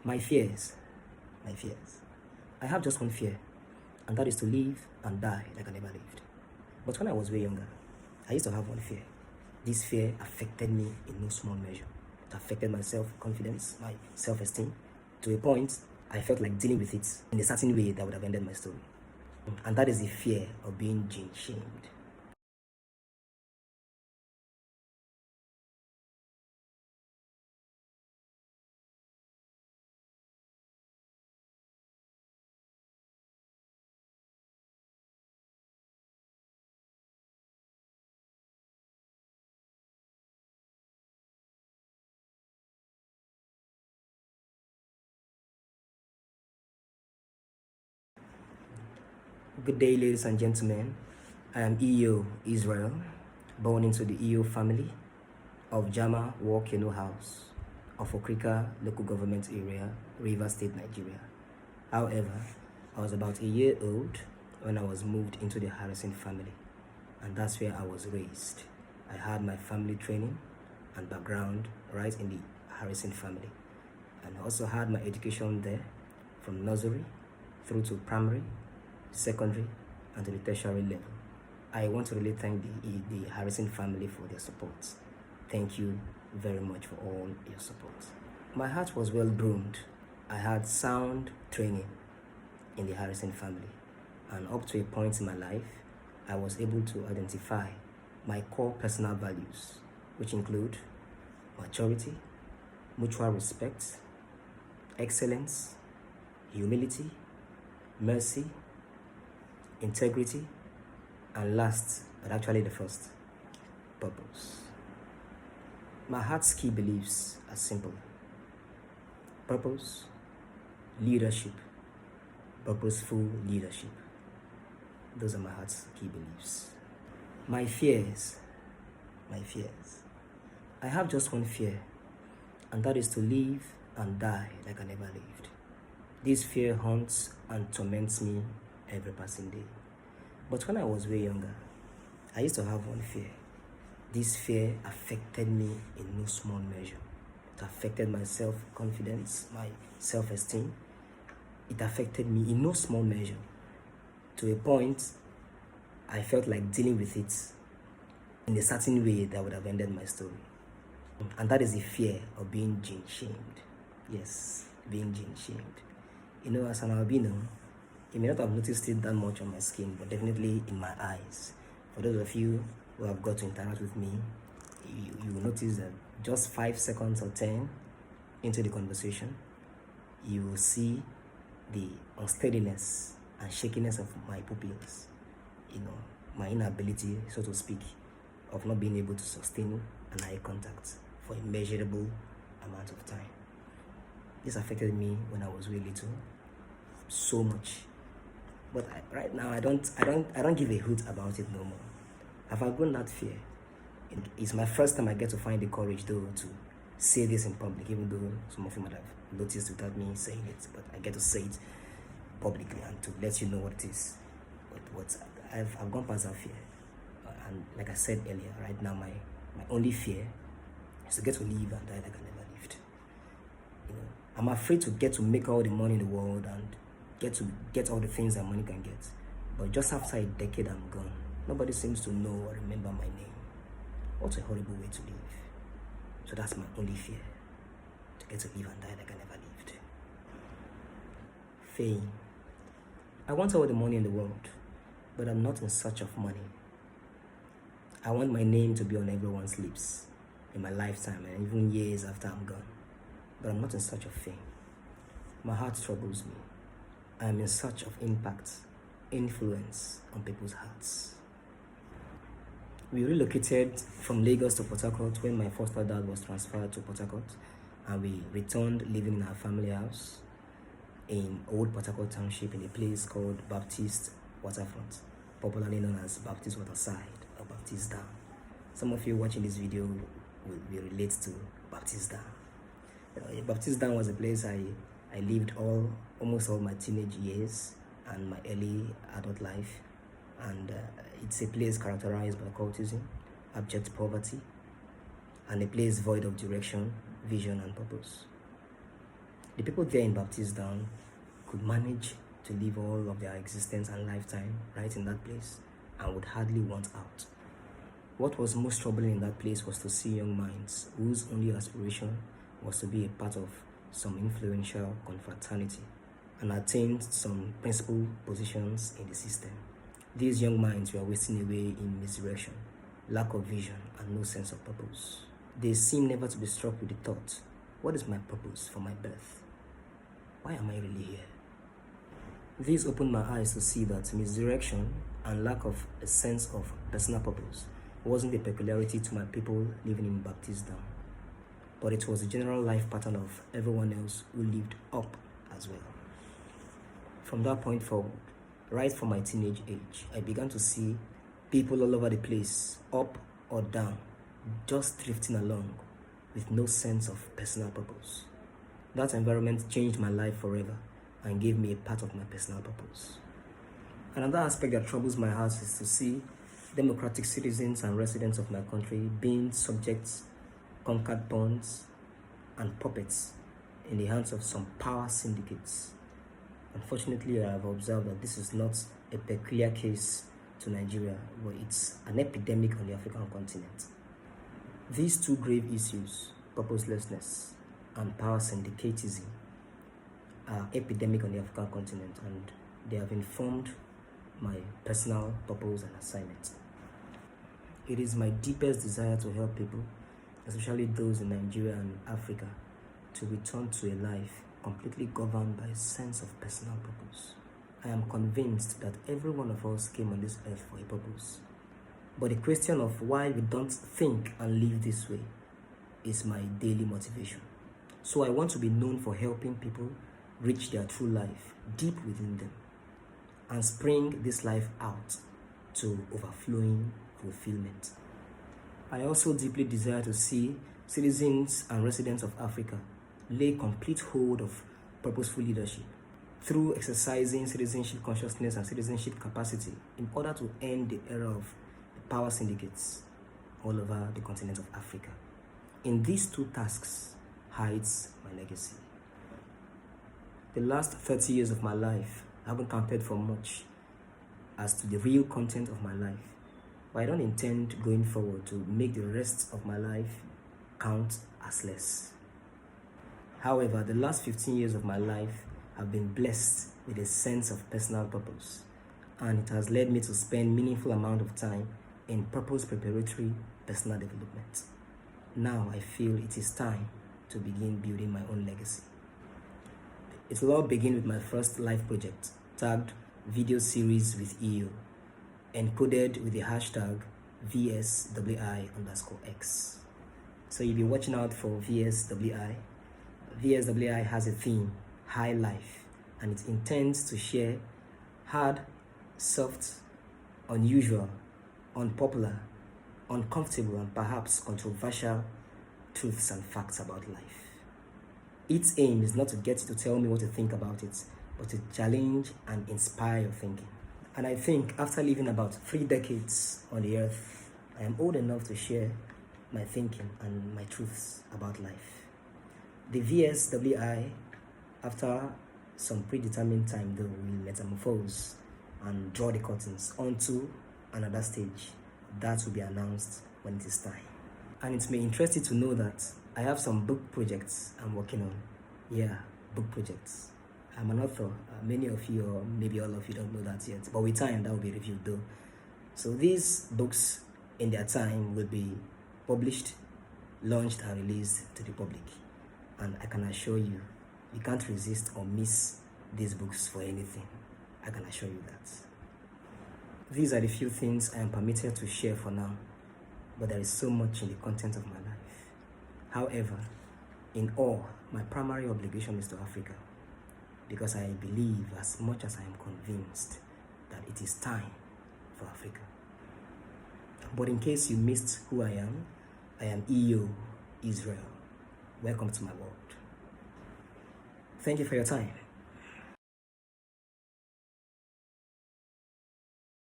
My fears. I have just one fear, and that is to live and die like I never lived. But when I was way younger, I used to have one fear. This fear affected me in no small measure. It affected my self-confidence, my self-esteem. To a point, I felt like dealing with it in a certain way that would have ended my story. And that is the fear of being shamed. Good day, ladies and gentlemen. I am IYO Israel, born into the IYO family of Jama Walkeno House of Okrika local government area, Rivers State, Nigeria. However, I was about a year old when I was moved into the Harrison family, and that's where I was raised. I had my family training and background right in the Harrison family, and I also had my education there from nursery through to primary, secondary, and to the tertiary level. I want to really thank the Harrison family for their support. Thank you very much for all your support. My heart was well groomed. I had sound training in the Harrison family, and up to a point in my life, I was able to identify my core personal values, which include maturity, mutual respect, excellence, humility, mercy, integrity, and last, but actually the first, purpose. My heart's key beliefs are simple: purpose, leadership, purposeful leadership. Those are my heart's key beliefs. My fears. I have just one fear, and that is to live and die like I never lived. This fear haunts and torments me every passing day. But when I was way younger, I used to have one fear. This fear affected me in no small measure. It affected my self-confidence, my self-esteem. It affected me in no small measure. To a point, I felt like dealing with it in a certain way that would have ended my story. And that is the fear of being shamed. Yes, being shamed. You know, as an albino, you may not have noticed it that much on my skin, but definitely in my eyes. For those of you who have got to interact with me, you will notice that just 5 seconds or 10 into the conversation, you will see the unsteadiness and shakiness of my pupils. You know, my inability, so to speak, of not being able to sustain an eye contact for a measurable amount of time. This affected me when I was really little, so much. But right now, I don't give a hoot about it no more. I've outgrown that fear. It's my first time I get to find the courage, though, to say this in public, even though some of you might have noticed without me saying it. But I get to say it publicly and to let you know what it is. But I've gone past that fear. And like I said earlier, right now, my only fear is to get to live and die like I never lived. You know, I'm afraid to get to make all the money in the world and get all the things that money can get. But just after a decade, I'm gone. Nobody seems to know or remember my name. What a horrible way to live. So that's my only fear, to get to live and die like I never lived. Fame. I want all the money in the world, but I'm not in search of money. I want my name to be on everyone's lips in my lifetime and even years after I'm gone. But I'm not in search of fame. My heart troubles me. I am in search of impact, influence on people's hearts. We relocated from Lagos to Port Harcourt when my foster dad was transferred to Port Harcourt, and we returned living in our family house in Old Port Harcourt Township in a place called Baptist Waterfront, popularly known as Baptist Waterside or Baptist Dam. Some of you watching this video will relate to Baptist Dam. Baptist Dam was a place I lived almost all my teenage years and my early adult life, and it's a place characterized by occultism, abject poverty, and a place void of direction, vision, and purpose. The people there in Baptistan could manage to live all of their existence and lifetime right in that place and would hardly want out. What was most troubling in that place was to see young minds whose only aspiration was to be a part of some influential confraternity and attain some principal positions in the system. These young minds were wasting away in misdirection, lack of vision, and no sense of purpose. They seem never to be struck with the thought, what is my purpose for my birth? Why am I really here? This opened my eyes to see that misdirection and lack of a sense of personal purpose wasn't a peculiarity to my people living in Baptistan, but it was the general life pattern of everyone else who lived up as well. From that point forward, right from my teenage age, I began to see people all over the place, up or down, just drifting along with no sense of personal purpose. That environment changed my life forever and gave me a part of my personal purpose. Another aspect that troubles my heart is to see democratic citizens and residents of my country being subjects, conquered pawns, and puppets in the hands of some power syndicates. Unfortunately, I have observed that this is not a peculiar case to Nigeria, but it's an epidemic on the African continent. These two grave issues, purposelessness and power syndicatism, are epidemic on the African continent, and they have informed my personal purpose and assignment. It is my deepest desire to help people, especially those in Nigeria and Africa, to return to a life completely governed by a sense of personal purpose. I am convinced that every one of us came on this earth for a purpose. But the question of why we don't think and live this way is my daily motivation. So I want to be known for helping people reach their true life deep within them and spring this life out to overflowing fulfillment. I also deeply desire to see citizens and residents of Africa lay complete hold of purposeful leadership through exercising citizenship consciousness and citizenship capacity in order to end the era of power syndicates all over the continent of Africa. In these two tasks hides my legacy. The last 30 years of my life haven't counted for much as to the real content of my life, but I don't intend going forward to make the rest of my life count as less. However, the last 15 years of my life have been blessed with a sense of personal purpose, and it has led me to spend meaningful amount of time in purpose preparatory personal development. Now I feel it is time to begin building my own legacy. It will all begin with my first life project, tagged Video Series with IYO, encoded with the hashtag VSWI_X. So you'll be watching out for VSWI. VSWI has a theme, High Life, and it intends to share hard, soft, unusual, unpopular, uncomfortable, and perhaps controversial truths and facts about life. Its aim is not to get you to tell me what to think about it, but to challenge and inspire your thinking. And I think after living about 3 decades on the earth, I am old enough to share my thinking and my truths about life. The VSWI, after some predetermined time though, will metamorphose and draw the curtains onto another stage that will be announced when it is time. And it may interest you to know that I have some book projects I'm working on. Yeah, book projects. I'm an author. Many of you, or maybe all of you, don't know that yet, but with time that will be reviewed though. So these books in their time will be published, launched, and released to the public. And I can assure you, you can't resist or miss these books for anything. I can assure you that. These are the few things I am permitted to share for now, but there is so much in the content of my life. However, in all, my primary obligation is to Africa, because I believe as much as I am convinced that it is time for Africa. But in case you missed who I am IYO Israel. Welcome to my world. Thank you for your time.